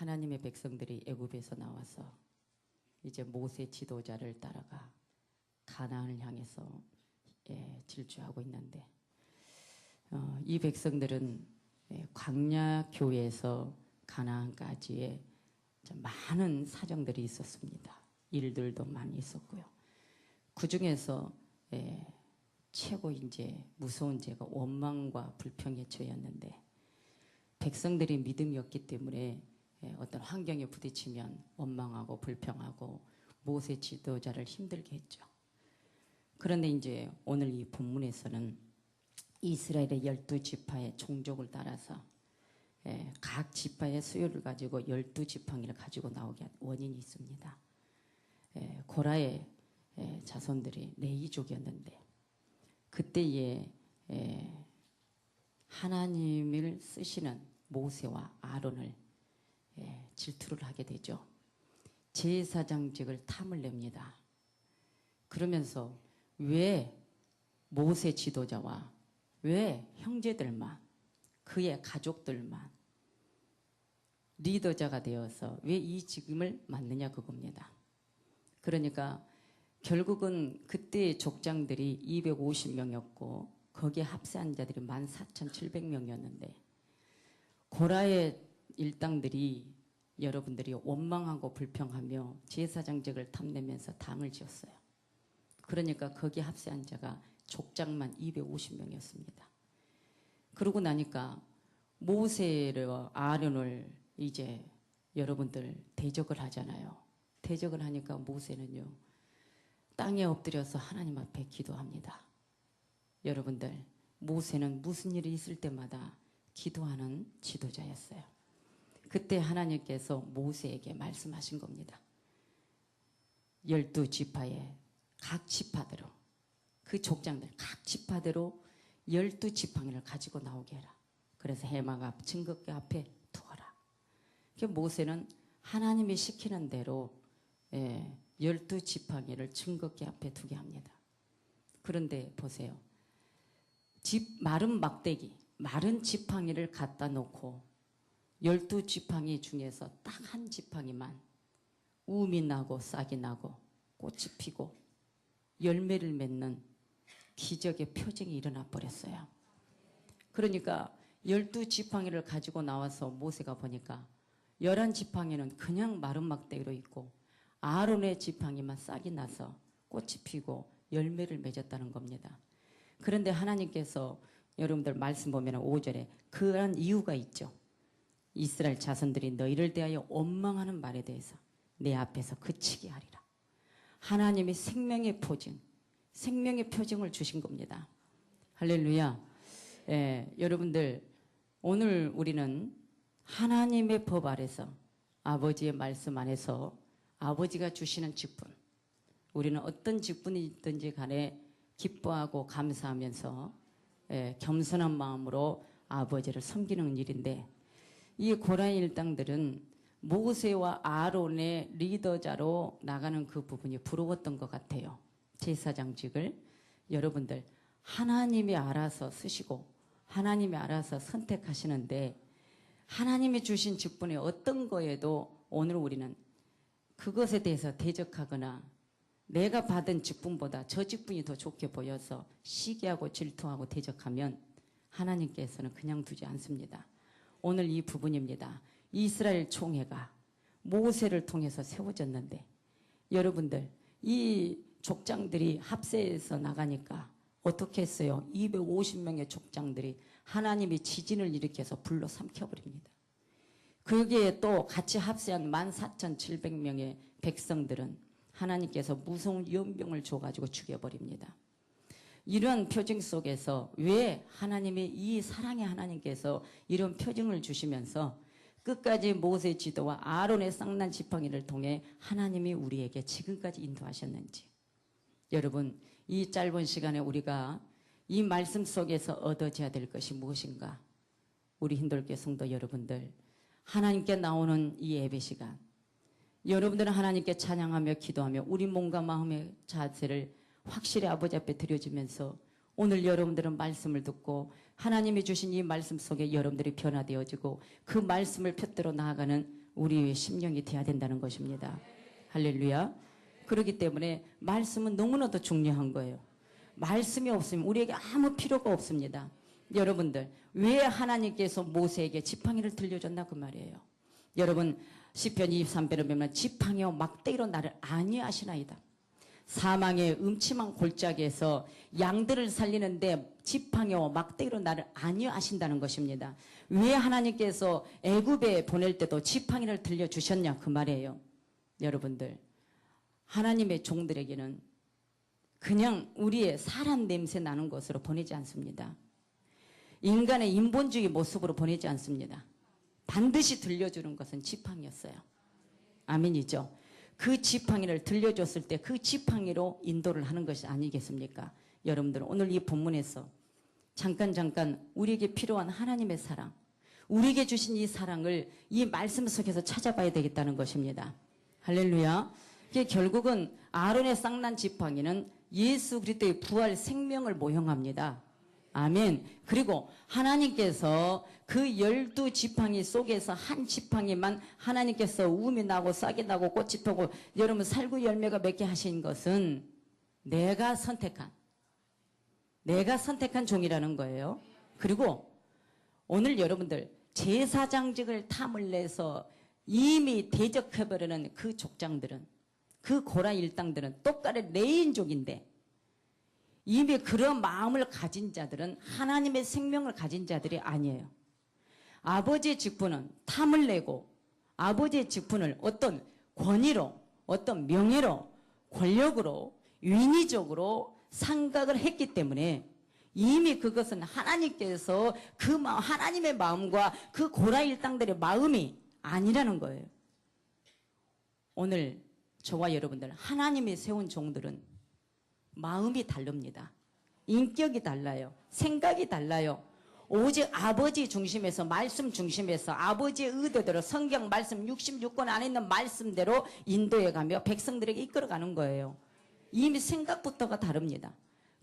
하나님의 백성들이 애굽에서 나와서 이제 모세 지도자를 따라가 가나안을 향해서 질주하고 있는데 이 백성들은 광야 교회에서 가나안까지의 많은 사정들이 있었습니다. 일들도 많이 있었고요. 그 중에서 최고 이제 무서운 죄가 원망과 불평의 죄였는데 백성들이 믿음이 없기 때문에 어떤 환경에 부딪히면 원망하고 불평하고 모세 지도자를 힘들게 했죠. 그런데 이제 오늘 이 본문에서는 이스라엘의 12지파의 종족을 따라서 각 지파의 수요를 가지고 12지팡이를 가지고 나오게 한 원인이 있습니다. 고라의 자손들이 레위족이었는데 그때에 하나님을 쓰시는 모세와 아론을 질투를 하게 되죠. 제사장직을 탐을 냅니다. 그러면서 왜 모세 지도자와 왜 형제들만 그의 가족들만 리더자가 되어서 왜 이 직임을 맡느냐 그겁니다. 그러니까 결국은 그때의 족장들이 250명이었고 거기에 합세한 자들이 14,700명이었는데 고라의 일당들이 여러분들이 원망하고 불평하며 제사장직을 탐내면서 당을 지었어요. 그러니까 거기 합세한 자가 족장만 250명이었습니다. 그러고 나니까 모세와 아론을 이제 여러분들 대적을 하잖아요. 대적을 하니까 모세는요 땅에 엎드려서 하나님 앞에 기도합니다. 여러분들 모세는 무슨 일이 있을 때마다 기도하는 지도자였어요. 그때 하나님께서 모세에게 말씀하신 겁니다. 12지파의 각 지파대로 그 족장들 각 지파대로 12지팡이를 가지고 나오게 해라. 그래서 해막 앞 증거궤 앞에 두어라. 모세는 하나님이 시키는 대로 12지팡이를 증거궤 앞에 두게 합니다. 그런데 보세요. 마른 막대기, 마른 지팡이를 갖다 놓고 12지팡이 중에서 딱 한 지팡이만 우음이 나고 싹이 나고 꽃이 피고 열매를 맺는 기적의 표징이 일어나 버렸어요. 그러니까 12지팡이를 가지고 나와서 모세가 보니까 11지팡이는 그냥 마른 막대기로 있고 아론의 지팡이만 싹이 나서 꽃이 피고 열매를 맺었다는 겁니다. 그런데 하나님께서 여러분들 말씀 보면 5절에 그러한 이유가 있죠. 이스라엘 자손들이 너희를 대하여 원망하는 말에 대해서 내 앞에서 그치게 하리라. 하나님이 생명의 표징, 생명의 표징을 주신 겁니다. 할렐루야. 여러분들 오늘 우리는 하나님의 법 아래서 아버지의 말씀 안에서 아버지가 주시는 직분, 우리는 어떤 직분이 있든지 간에 기뻐하고 감사하면서 겸손한 마음으로 아버지를 섬기는 일인데 이 고라의 일당들은 모세와 아론의 리더자로 나가는 그 부분이 부러웠던 것 같아요. 제사장직을 여러분들 하나님이 알아서 쓰시고 하나님이 알아서 선택하시는데 하나님이 주신 직분의 어떤 거에도 오늘 우리는 그것에 대해서 대적하거나 내가 받은 직분보다 저 직분이 더 좋게 보여서 시기하고 질투하고 대적하면 하나님께서는 그냥 두지 않습니다. 오늘 이 부분입니다. 이스라엘 총회가 모세를 통해서 세워졌는데 여러분들 이 족장들이 합세해서 나가니까 어떻게 했어요? 250명의 족장들이 하나님이 지진을 일으켜서 불로 삼켜버립니다. 거기에 또 같이 합세한 14,700명의 백성들은 하나님께서 무서운 연병을 줘가지고 죽여버립니다. 이런 표징 속에서 왜 하나님이 이 사랑의 하나님께서 이런 표징을 주시면서 끝까지 모세 지도와 아론의 쌍난 지팡이를 통해 하나님이 우리에게 지금까지 인도하셨는지 여러분 이 짧은 시간에 우리가 이 말씀 속에서 얻어져야 될 것이 무엇인가? 우리 힌돌교 성도 여러분들 하나님께 나오는 이 예배 시간 여러분들은 하나님께 찬양하며 기도하며 우리 몸과 마음의 자세를 확실히 아버지 앞에 드려주면서 오늘 여러분들은 말씀을 듣고 하나님이 주신 이 말씀 속에 여러분들이 변화되어지고 그 말씀을 펴들어 나아가는 우리의 심령이 돼야 된다는 것입니다. 할렐루야. 그렇기 때문에 말씀은 너무나도 중요한 거예요. 말씀이 없으면 우리에게 아무 필요가 없습니다. 여러분들, 왜 하나님께서 모세에게 지팡이를 들려줬나 그 말이에요. 여러분, 시편 23편에 보면 지팡이와 막대기로 나를 안위하시나이다. 사망의 음침한 골짜기에서 양들을 살리는데 지팡이와 막대기로 나를 안위하신다는 것입니다. 왜 하나님께서 애굽에 보낼 때도 지팡이를 들려주셨냐 그 말이에요. 여러분들, 하나님의 종들에게는 그냥 우리의 사람 냄새 나는 것으로 보내지 않습니다. 인간의 인본주의 모습으로 보내지 않습니다. 반드시 들려주는 것은 지팡이였어요. 아멘이죠. 그 지팡이를 들려줬을 때 그 지팡이로 인도를 하는 것이 아니겠습니까? 여러분들, 오늘 이 본문에서 잠깐 우리에게 필요한 하나님의 사랑, 우리에게 주신 이 사랑을 이 말씀 속에서 찾아봐야 되겠다는 것입니다. 할렐루야. 결국은 아론의 쌍난 지팡이는 예수 그리스도의 부활 생명을 모형합니다. 아멘. 그리고 하나님께서 그 12지팡이 속에서 한 지팡이만 하나님께서 우음이 나고 싹이 나고 꽃이 피고 여러분 살구 열매가 맺게 하신 것은 내가 선택한 종이라는 거예요. 그리고 오늘 여러분들 제사장직을 탐을 내서 이미 대적해버리는 그 족장들은, 그 고라 일당들은 똑같이 레인족인데 이미 그런 마음을 가진 자들은 하나님의 생명을 가진 자들이 아니에요. 아버지의 직분은 탐을 내고 아버지의 직분을 어떤 권위로, 어떤 명예로, 권력으로, 인위적으로 생각을 했기 때문에 이미 그것은 하나님께서 하나님의 마음과 그 고라 일당들의 마음이 아니라는 거예요. 오늘 저와 여러분들, 하나님이 세운 종들은 마음이 다릅니다. 인격이 달라요. 생각이 달라요. 오직 아버지 중심에서, 말씀 중심에서 아버지의 의도대로 성경 말씀 66권 안에 있는 말씀대로 인도해가며 백성들에게 이끌어가는 거예요. 이미 생각부터가 다릅니다.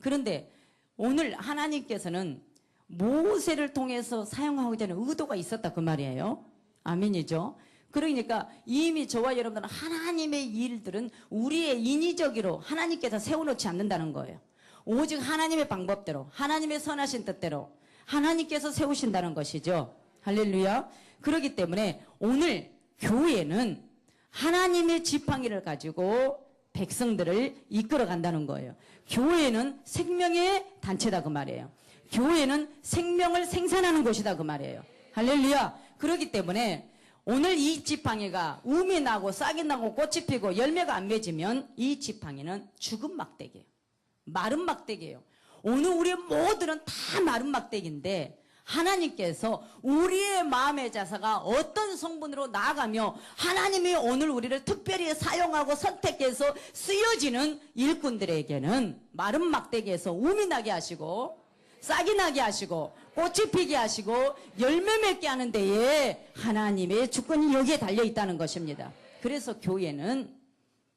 그런데 오늘 하나님께서는 모세를 통해서 사용하고자 하는 의도가 있었다 그 말이에요. 아멘이죠. 그러니까 이미 저와 여러분들은 하나님의 일들은 우리의 인위적으로 하나님께서 세워놓지 않는다는 거예요. 오직 하나님의 방법대로, 하나님의 선하신 뜻대로 하나님께서 세우신다는 것이죠. 할렐루야. 그렇기 때문에 오늘 교회는 하나님의 지팡이를 가지고 백성들을 이끌어 간다는 거예요. 교회는 생명의 단체다 그 말이에요. 교회는 생명을 생산하는 곳이다 그 말이에요. 할렐루야. 그렇기 때문에 오늘 이 지팡이가 um이 나고 싹이 나고 꽃이 피고 열매가 안 맺으면 이 지팡이는 죽은 막대기예요. 마른 막대기예요. 오늘 우리 모두는 다 마른 막대기인데 하나님께서 우리의 마음의 자세가 어떤 성분으로 나아가며 하나님이 오늘 우리를 특별히 사용하고 선택해서 쓰여지는 일꾼들에게는 마른 막대기에서 um이 나게 하시고 싹이 나게 하시고 꽃이 피게 하시고 열매 맺게 하는 데에 하나님의 주권이 여기에 달려있다는 것입니다. 그래서 교회는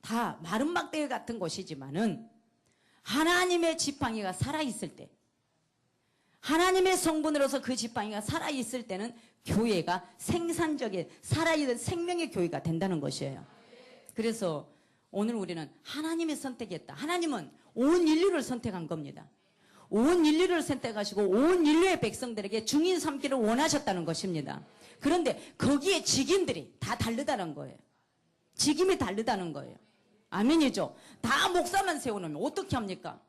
다 마른 막대기 같은 곳이지만은 하나님의 지팡이가 살아있을 때, 하나님의 성분으로서 그 지팡이가 살아있을 때는 교회가 생산적인 살아있는 생명의 교회가 된다는 것이에요. 그래서 오늘 우리는 하나님이 선택했다. 하나님은 온 인류를 선택한 겁니다. 온 인류를 선택하시고 온 인류의 백성들에게 증인 삼기를 원하셨다는 것입니다. 그런데 거기에 직임들이 다 다르다는 거예요. 직임이 다르다는 거예요. 아멘이죠. 다 목사만 세워놓으면 어떻게 합니까?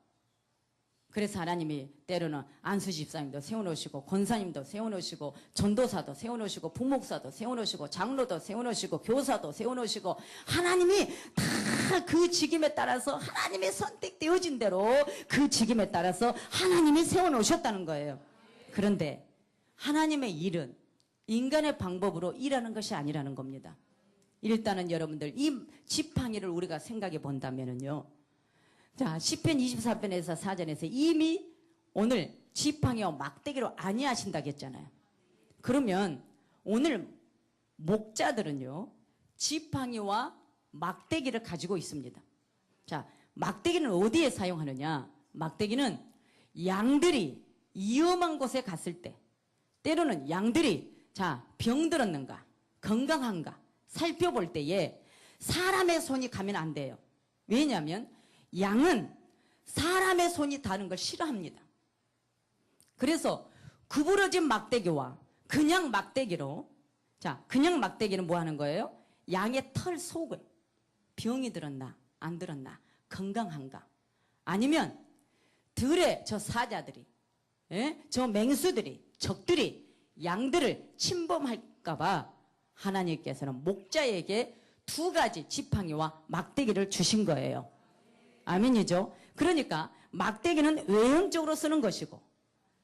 그래서 하나님이 때로는 안수 집사님도 세워놓으시고 권사님도 세워놓으시고 전도사도 세워놓으시고 부목사도 세워놓으시고 장로도 세워놓으시고 교사도 세워놓으시고 하나님이 다 그 직임에 따라서 하나님의 선택되어진 대로 그 직임에 따라서 하나님이 세워놓으셨다는 거예요. 그런데 하나님의 일은 인간의 방법으로 일하는 것이 아니라는 겁니다. 일단은 여러분들 이 지팡이를 우리가 생각해 본다면은요. 자, 시편 24편에서 4전에서 이미 오늘 지팡이와 막대기로 안위하신다고 했잖아요. 그러면 오늘 목자들은요, 지팡이와 막대기를 가지고 있습니다. 자, 막대기는 어디에 사용하느냐? 막대기는 양들이 위험한 곳에 갔을 때, 때로는 양들이 병들었는가, 건강한가, 살펴볼 때에 사람의 손이 가면 안 돼요. 왜냐하면 양은 사람의 손이 닿는 걸 싫어합니다. 그래서 구부러진 막대기와 그냥 막대기로, 자, 그냥 막대기는 뭐 하는 거예요? 양의 털 속을 병이 들었나 안 들었나, 건강한가, 아니면 들의 저 사자들이, 저 맹수들이, 적들이 양들을 침범할까봐 하나님께서는 목자에게 2가지 지팡이와 막대기를 주신 거예요. 아멘이죠? 그러니까 막대기는 외형적으로 쓰는 것이고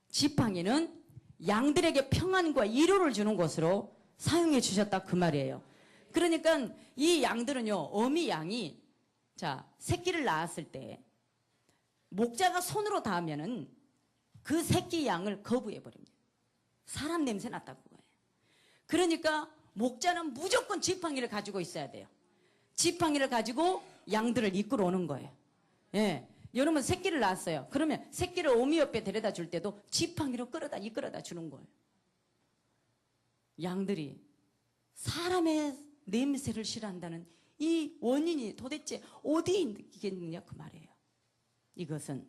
지팡이는 양들에게 평안과 위로를 주는 것으로 사용해 주셨다 그 말이에요. 그러니까 이 양들은요, 어미 양이 자 새끼를 낳았을 때 목자가 손으로 닿으면은 그 새끼 양을 거부해 버립니다. 사람 냄새 났다고 거예요. 그러니까 목자는 무조건 지팡이를 가지고 있어야 돼요. 지팡이를 가지고 양들을 이끌어 오는 거예요. 예. 여러분 새끼를 낳았어요. 그러면 새끼를 어미 옆에 데려다 줄 때도 지팡이로 이끌어다 주는 거예요. 양들이 사람의 냄새를 싫어한다는 이 원인이 도대체 어디에 있겠느냐 그 말이에요. 이것은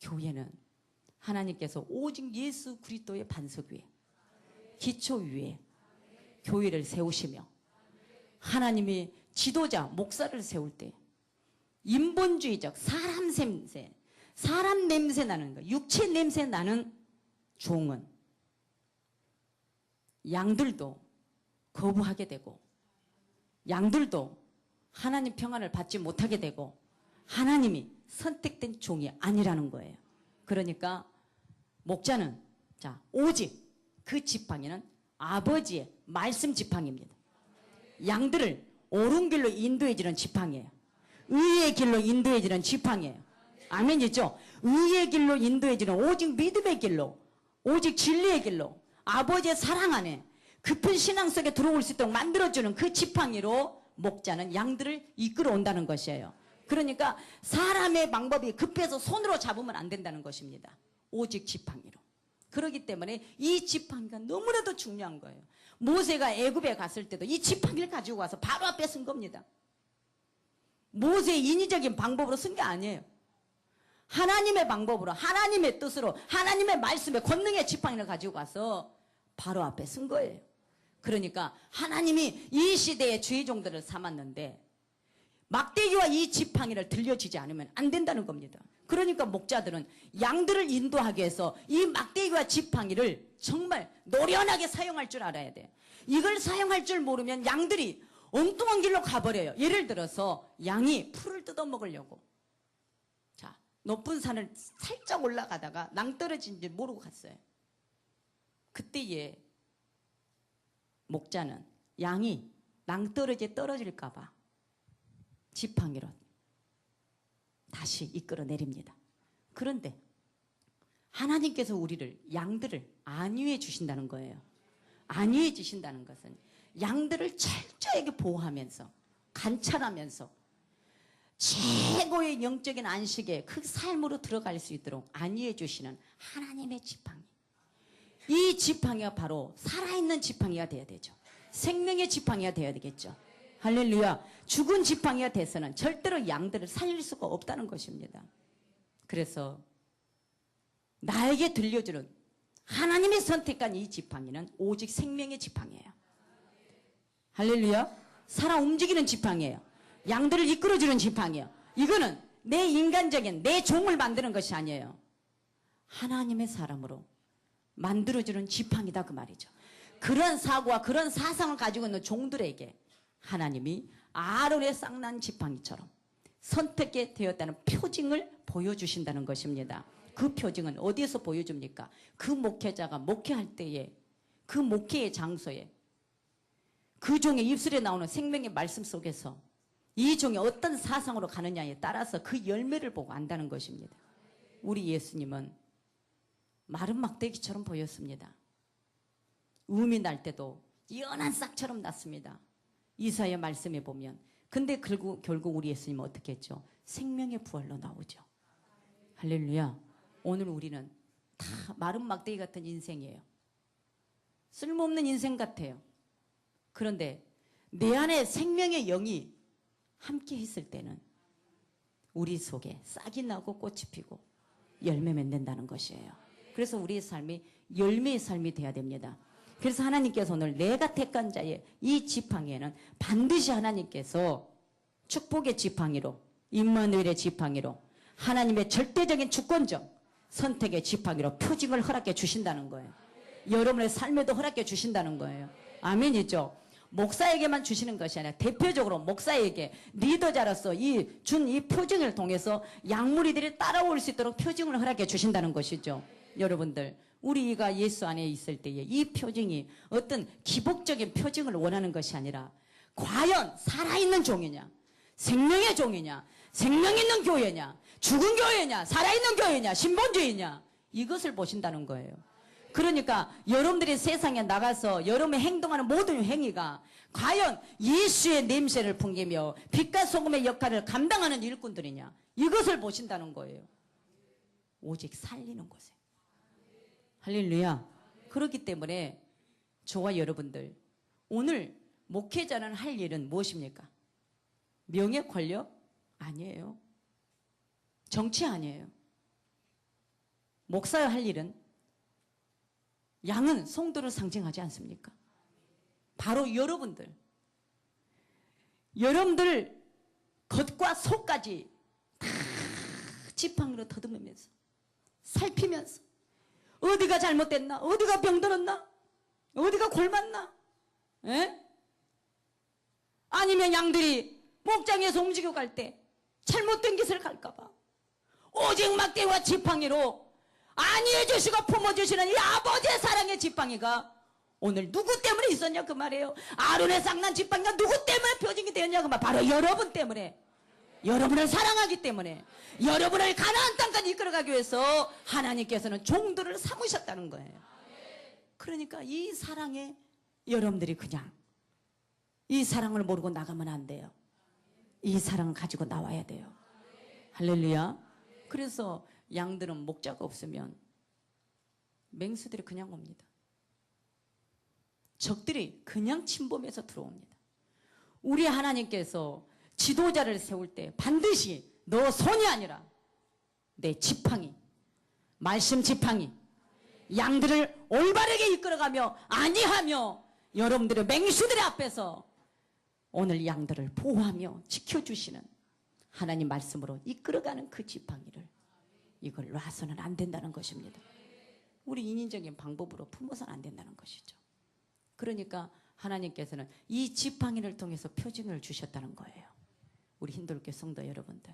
교회는 하나님께서 오직 예수 그리스도의 반석 위에, 기초 위에 교회를 세우시며 하나님이 지도자 목사를 세울 때 인본주의적 사람 냄새 나는 거, 육체 냄새 나는 종은 양들도 거부하게 되고 양들도 하나님 평안을 받지 못하게 되고 하나님이 선택된 종이 아니라는 거예요. 그러니까 목자는 자 오직 그 지팡이는 아버지의 말씀 지팡이입니다. 양들을 옳은 길로 인도해 주는 지팡이에요. 의의 길로 인도해 주는 지팡이에요. 아멘이죠? 의의 길로 인도해 주는 오직 믿음의 길로, 오직 진리의 길로, 아버지의 사랑 안에 깊은 신앙 속에 들어올 수 있도록 만들어주는 그 지팡이로 목자는 양들을 이끌어 온다는 것이에요. 그러니까 사람의 방법이 급해서 손으로 잡으면 안 된다는 것입니다. 오직 지팡이로. 그렇기 때문에 이 지팡이가 너무나도 중요한 거예요. 모세가 애굽에 갔을 때도 이 지팡이를 가지고 와서 바로 앞에 쓴 겁니다. 모세의 인위적인 방법으로 쓴 게 아니에요. 하나님의 방법으로, 하나님의 뜻으로, 하나님의 말씀에 권능의 지팡이를 가지고 와서 바로 앞에 쓴 거예요. 그러니까 하나님이 이 시대의 주의 종들을 삼았는데 막대기와 이 지팡이를 들려주지 않으면 안 된다는 겁니다. 그러니까 목자들은 양들을 인도하기 위해서 이 막대기와 지팡이를 정말 노련하게 사용할 줄 알아야 돼요. 이걸 사용할 줄 모르면 양들이 엉뚱한 길로 가버려요. 예를 들어서 양이 풀을 뜯어먹으려고 자 높은 산을 살짝 올라가다가 낭떠러진지 모르고 갔어요. 그때에 목자는 양이 낭떠러지에 떨어질까 봐 지팡이로 다시 이끌어 내립니다. 그런데 하나님께서 우리를 양들을 안위해 주신다는 거예요. 안위해 주신다는 것은 양들을 철저하게 보호하면서 관찰하면서 최고의 영적인 안식에 그 삶으로 들어갈 수 있도록 안위해 주시는 하나님의 지팡이. 이 지팡이가 바로 살아있는 지팡이가 되어야 되죠. 생명의 지팡이가 되어야 되겠죠. 할렐루야. 죽은 지팡이가 돼서는 절대로 양들을 살릴 수가 없다는 것입니다. 그래서 나에게 들려주는 하나님의 선택한 이 지팡이는 오직 생명의 지팡이에요. 할렐루야. 살아 움직이는 지팡이에요. 양들을 이끌어주는 지팡이에요. 이거는 내 인간적인 내 종을 만드는 것이 아니에요. 하나님의 사람으로 만들어주는 지팡이다 그 말이죠. 그런 사고와 그런 사상을 가지고 있는 종들에게 하나님이 아론의 쌍난 지팡이처럼 선택게 되었다는 표징을 보여주신다는 것입니다. 그 표징은 어디에서 보여줍니까? 그 목회자가 목회할 때에 그 목회의 장소에 그 종의 입술에 나오는 생명의 말씀 속에서 이 종이 어떤 사상으로 가느냐에 따라서 그 열매를 보고 안다는 것입니다. 우리 예수님은 마른 막대기처럼 보였습니다. 음이 날 때도 연한 싹처럼 났습니다. 이사야 말씀에 보면. 근데 결국 우리 예수님은 어떻게 했죠? 생명의 부활로 나오죠. 할렐루야. 오늘 우리는 다 마른 막대기 같은 인생이에요. 쓸모없는 인생 같아요. 그런데 내 안에 생명의 영이 함께 있을 때는 우리 속에 싹이 나고 꽃이 피고 열매 맺는다는 것이에요. 그래서 우리의 삶이 열매의 삶이 돼야 됩니다. 그래서 하나님께서 오늘 내가 택한 자의 이 지팡이에는 반드시 하나님께서 축복의 지팡이로, 임마누엘의 지팡이로, 하나님의 절대적인 주권적 선택의 지팡이로 표징을 허락해 주신다는 거예요. 여러분의 삶에도 허락해 주신다는 거예요. 아멘이죠. 목사에게만 주시는 것이 아니라 대표적으로 목사에게 리더자로서 이 표징을 통해서 양무리들이 따라올 수 있도록 표징을 허락해 주신다는 것이죠. 여러분들, 우리가 예수 안에 있을 때에 이 표징이 어떤 기복적인 표징을 원하는 것이 아니라 과연 살아있는 종이냐, 생명의 종이냐, 생명 있는 교회냐, 죽은 교회냐, 살아있는 교회냐, 신본주의냐, 이것을 보신다는 거예요. 그러니까 여러분들이 세상에 나가서 여러분이 행동하는 모든 행위가 과연 예수의 냄새를 풍기며 빛과 소금의 역할을 감당하는 일꾼들이냐, 이것을 보신다는 거예요. 오직 살리는 곳에. 할렐루야. 그렇기 때문에 저와 여러분들, 오늘 목회자는 할 일은 무엇입니까? 명예, 권력? 아니에요. 정치 아니에요. 목사가 할 일은, 양은 성도를 상징하지 않습니까? 바로 여러분들 겉과 속까지 다 지팡이로 더듬으면서 살피면서 어디가 잘못됐나? 어디가 병들었나? 어디가 골맞나? 에? 아니면 양들이 목장에서 움직여 갈 때 잘못된 길을 갈까봐 오직 막대와 지팡이로 안위해 주시고 품어주시는 이 아버지의 사랑의 지팡이가 오늘 누구 때문에 있었냐 그 말이에요. 아론의 쌍난 지팡이가 누구 때문에 표징이 되었냐 그 말. 바로 여러분 때문에, 여러분을 사랑하기 때문에, 여러분을 가나안 땅까지 이끌어가기 위해서 하나님께서는 종들을 삼으셨다는 거예요. 그러니까 이 사랑에 여러분들이 그냥 이 사랑을 모르고 나가면 안 돼요. 이 사랑을 가지고 나와야 돼요. 할렐루야. 그래서 양들은 목자가 없으면 맹수들이 그냥 옵니다. 적들이 그냥 침범해서 들어옵니다. 우리 하나님께서 지도자를 세울 때 반드시 너 손이 아니라 내 지팡이, 말씀 지팡이, 양들을 올바르게 이끌어가며 안위하며 여러분들의 맹수들의 앞에서 오늘 양들을 보호하며 지켜주시는 하나님 말씀으로 이끌어가는 그 지팡이를, 이걸 놔서는 안 된다는 것입니다. 우리 인위적인 방법으로 품어서는 안 된다는 것이죠. 그러니까 하나님께서는 이 지팡이를 통해서 표징을 주셨다는 거예요. 우리 힌돌교 성도 여러분들,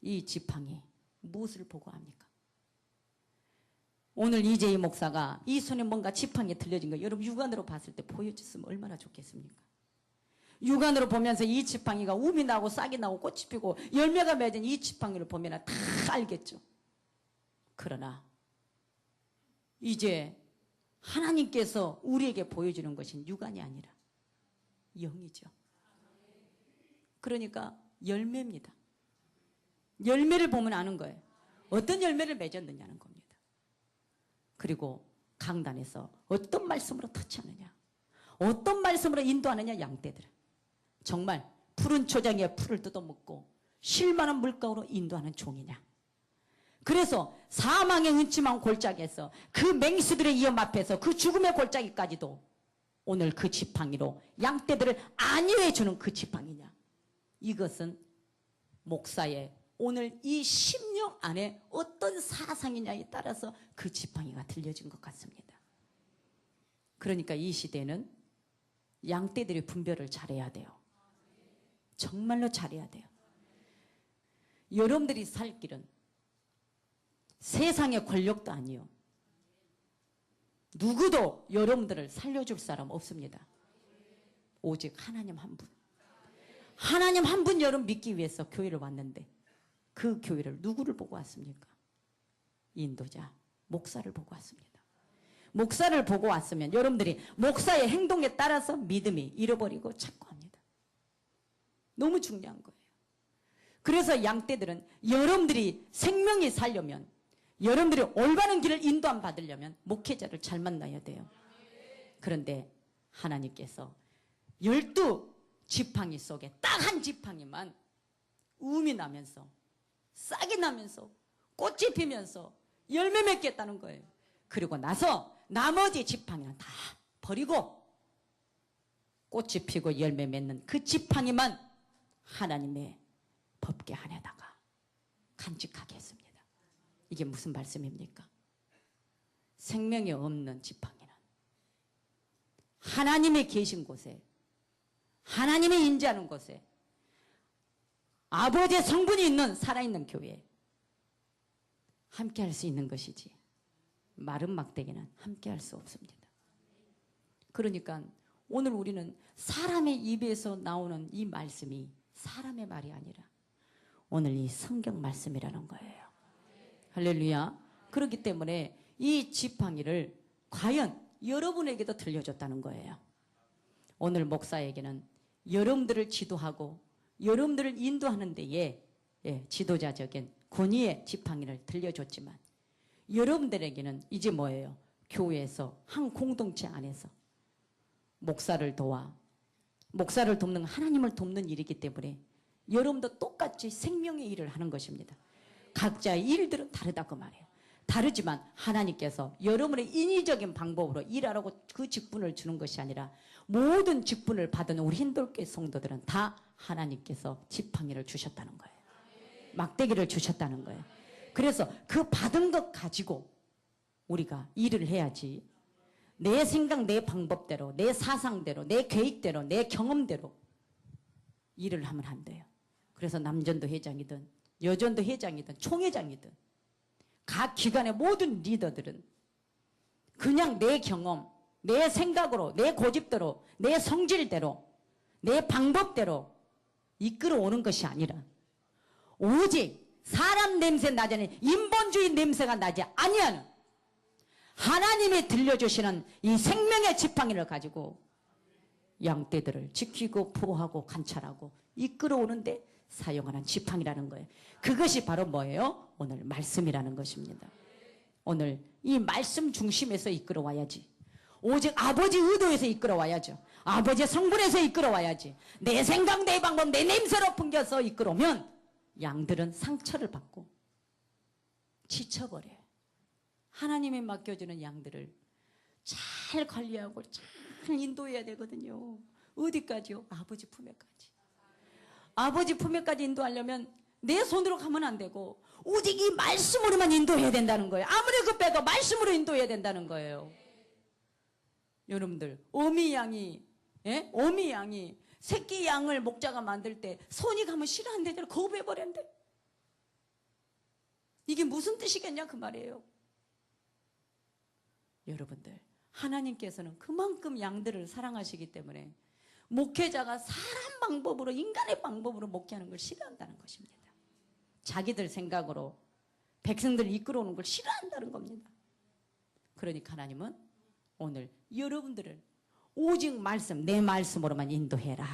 이 지팡이 무엇을 보고 합니까? 오늘 이재희 목사가 이 손에 뭔가 지팡이 들려진 거 여러분 육안으로 봤을 때 보여줬으면 얼마나 좋겠습니까? 육안으로 보면서 이 지팡이가 움이 나고 싹이 나고 꽃이 피고 열매가 맺은 이 지팡이를 보면 다 알겠죠. 그러나 이제 하나님께서 우리에게 보여주는 것은 육안이 아니라 영이죠. 그러니까 열매입니다. 열매를 보면 아는 거예요. 어떤 열매를 맺었느냐는 겁니다. 그리고 강단에서 어떤 말씀으로 터치하느냐, 어떤 말씀으로 인도하느냐, 양떼들은 정말 푸른 초장에 풀을 뜯어먹고 쉴만한 물가로 인도하는 종이냐. 그래서 사망의 은침한 골짜기에서 그 맹수들의 위험 앞에서 그 죽음의 골짜기까지도 오늘 그 지팡이로 양떼들을 안위해 주는 그 지팡이냐. 이것은 목사의 오늘 이 심령 안에 어떤 사상이냐에 따라서 그 지팡이가 들려진 것 같습니다. 그러니까 이 시대는 양떼들의 분별을 잘해야 돼요. 정말로 잘해야 돼요. 여러분들이 살 길은 세상의 권력도 아니요, 누구도 여러분들을 살려줄 사람 없습니다. 오직 하나님 한 분. 하나님 한 분 여러분 믿기 위해서 교회를 왔는데 그 교회를 누구를 보고 왔습니까? 인도자, 목사를 보고 왔습니다. 목사를 보고 왔으면 여러분들이 목사의 행동에 따라서 믿음이 잃어버리고 찾고 합니다. 너무 중요한 거예요. 그래서 양떼들은 여러분들이 생명이 살려면, 여러분들이 올바른 길을 인도함 받으려면 목회자를 잘 만나야 돼요. 그런데 하나님께서 12지팡이 속에 딱 한 지팡이만 음이 나면서 싹이 나면서 꽃이 피면서 열매 맺겠다는 거예요. 그리고 나서 나머지 지팡이는 다 버리고 꽃이 피고 열매 맺는 그 지팡이만 하나님의 법궤 안에다가 간직하게 했습니다. 이게 무슨 말씀입니까? 생명이 없는 지팡이는 하나님이 계신 곳에, 하나님이 인지하는 곳에, 아버지의 성분이 있는 살아있는 교회에 함께 할 수 있는 것이지 마른 막대기는 함께 할 수 없습니다. 그러니까 오늘 우리는 사람의 입에서 나오는 이 말씀이 사람의 말이 아니라 오늘 이 성경 말씀이라는 거예요. 할렐루야. 그렇기 때문에 이 지팡이를 과연 여러분에게도 들려줬다는 거예요. 오늘 목사에게는 여러분들을 지도하고 여러분들을 인도하는 데에 지도자적인 권위의 지팡이를 들려줬지만 여러분들에게는 이제 뭐예요? 교회에서 한 공동체 안에서 목사를 도와 목사를 돕는 하나님을 돕는 일이기 때문에 여러분도 똑같이 생명의 일을 하는 것입니다. 각자의 일들은 다르다고 말해요. 다르지만 하나님께서 여러분의 인위적인 방법으로 일하라고 그 직분을 주는 것이 아니라 모든 직분을 받은 우리 힌돌교회 성도들은 다 하나님께서 지팡이를 주셨다는 거예요. 막대기를 주셨다는 거예요. 그래서 그 받은 것 가지고 우리가 일을 해야지 내 생각, 내 방법대로, 내 사상대로, 내 계획대로, 내 경험대로 일을 하면 안 돼요. 그래서 남전도 회장이든 여전도 회장이든 총회장이든 각 기관의 모든 리더들은 그냥 내 경험, 내 생각으로, 내 고집대로, 내 성질대로, 내 방법대로 이끌어오는 것이 아니라 오직 사람 냄새 나지 않는 인본주의 냄새가 나지 아니하는 하나님이 들려주시는 이 생명의 지팡이를 가지고 양떼들을 지키고 보호하고 관찰하고 이끌어오는데 사용하는 지팡이라는 거예요. 그것이 바로 뭐예요? 오늘 말씀이라는 것입니다. 오늘 이 말씀 중심에서 이끌어와야지. 오직 아버지 의도에서 이끌어와야죠. 아버지의 성분에서 이끌어와야지. 내 생각, 내 방법, 내 냄새로 풍겨서 이끌어오면 양들은 상처를 받고 지쳐버려요. 하나님이 맡겨주는 양들을 잘 관리하고 잘 인도해야 되거든요. 어디까지요? 아버지 품에까지. 아버지 품에까지 인도하려면 내 손으로 가면 안 되고 오직 이 말씀으로만 인도해야 된다는 거예요. 아무리 급해도 말씀으로 인도해야 된다는 거예요. 여러분들 어미 양이 새끼 양을 목자가 만들 때 손이 가면 싫어한대잖아요. 거부해버렸는데 이게 무슨 뜻이겠냐 그 말이에요. 여러분들 하나님께서는 그만큼 양들을 사랑하시기 때문에 목회자가 사람 방법으로 인간의 방법으로 목회하는 걸 싫어한다는 것입니다. 자기들 생각으로 백성들을 이끌어오는 걸 싫어한다는 겁니다. 그러니까 하나님은 오늘 여러분들을 오직 말씀, 내 말씀으로만 인도해라.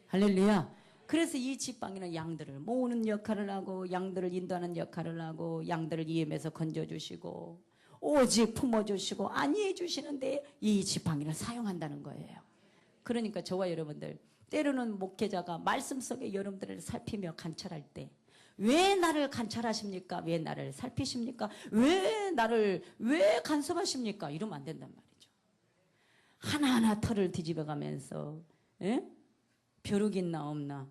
할렐루야. 그래서 이 지팡이는 양들을 모으는 역할을 하고 양들을 인도하는 역할을 하고 양들을 위험에서 건져주시고 오직 품어주시고 안위해 주시는데 이 지팡이를 사용한다는 거예요. 그러니까 저와 여러분들 때로는 목회자가 말씀 속에 여러분들을 살피며 관찰할 때 왜 나를 관찰하십니까? 왜 나를 살피십니까? 왜 간섭하십니까? 이러면 안 된단 말이죠. 하나하나 털을 뒤집어 가면서 벼룩 있나 없나,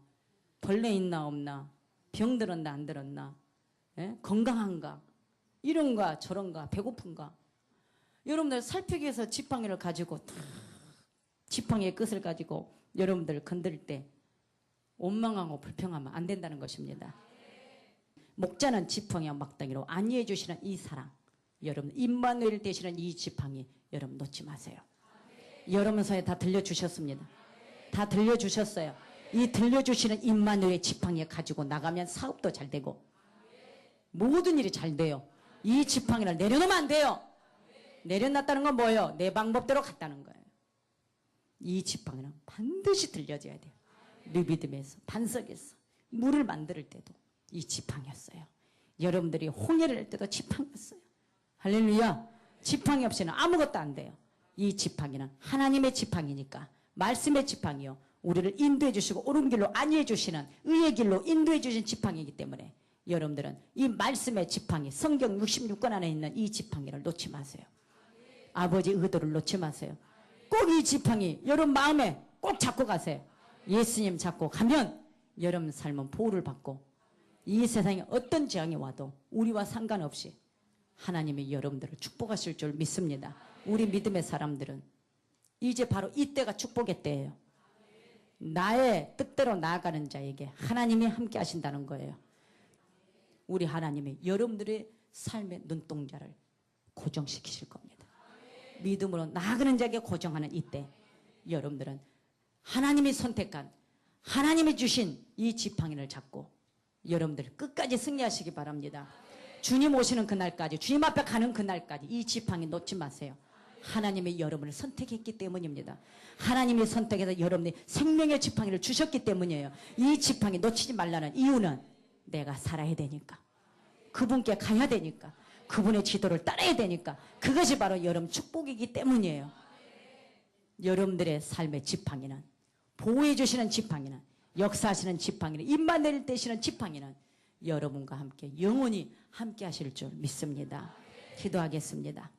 벌레 있나 없나, 병 들었나 안 들었나, 건강한가, 이런가 저런가, 배고픈가. 여러분들 살피기 위해서 지팡이를 가지고 지팡이의 끝을 가지고 여러분들 건들 때 원망하고 불평하면 안 된다는 것입니다. 목자는 지팡이와 막대기로 안위해 주시는 이 사랑, 여러분 임마누엘 되시는 이 지팡이 여러분 놓지 마세요. 여러분 손에 다 들려주셨습니다. 다 들려주셨어요. 이 들려주시는 임마누엘 지팡이 가지고 나가면 사업도 잘 되고 모든 일이 잘 돼요. 이 지팡이를 내려놓으면 안 돼요. 내려놨다는 건 뭐예요? 내 방법대로 갔다는 거예요. 이 지팡이는 반드시 들려줘야 돼요. 르비딤에서 반석에서 물을 만들 때도 이 지팡이였어요. 여러분들이 홍해를 낼 때도 지팡이였어요. 할렐루야. 지팡이 없이는 아무것도 안 돼요. 이 지팡이는 하나님의 지팡이니까 말씀의 지팡이요. 우리를 인도해 주시고 옳은 길로 안위해 주시는 의의 길로 인도해 주신 지팡이기 때문에 여러분들은 이 말씀의 지팡이, 성경 66권 안에 있는 이 지팡이를 놓지 마세요. 아버지 의도를 놓지 마세요. 꼭 이 지팡이 여러분 마음에 꼭 잡고 가세요. 예수님 잡고 가면 여러분 삶은 보호를 받고 이 세상에 어떤 재앙이 와도 우리와 상관없이 하나님이 여러분들을 축복하실 줄 믿습니다. 우리 믿음의 사람들은 이제 바로 이때가 축복의 때예요. 나의 뜻대로 나아가는 자에게 하나님이 함께 하신다는 거예요. 우리 하나님이 여러분들의 삶의 눈동자를 고정시키실 겁니다. 믿음으로 나아가는 자에게 고정하는 이때 여러분들은 하나님이 선택한 하나님이 주신 이 지팡이를 잡고 여러분들 끝까지 승리하시기 바랍니다. 주님 오시는 그날까지 주님 앞에 가는 그날까지 이 지팡이 놓지 마세요. 하나님이 여러분을 선택했기 때문입니다. 하나님이 선택해서 여러분이 생명의 지팡이를 주셨기 때문이에요. 이 지팡이 놓치지 말라는 이유는 내가 살아야 되니까 그분께 가야 되니까 그분의 지도를 따라야 되니까 그것이 바로 여러분 축복이기 때문이에요. 여러분들의 삶의 지팡이는 보호해 주시는 지팡이는 역사하시는 지팡이는 임마누엘 되시는 지팡이는 여러분과 함께 영원히 함께 하실 줄 믿습니다. 기도하겠습니다.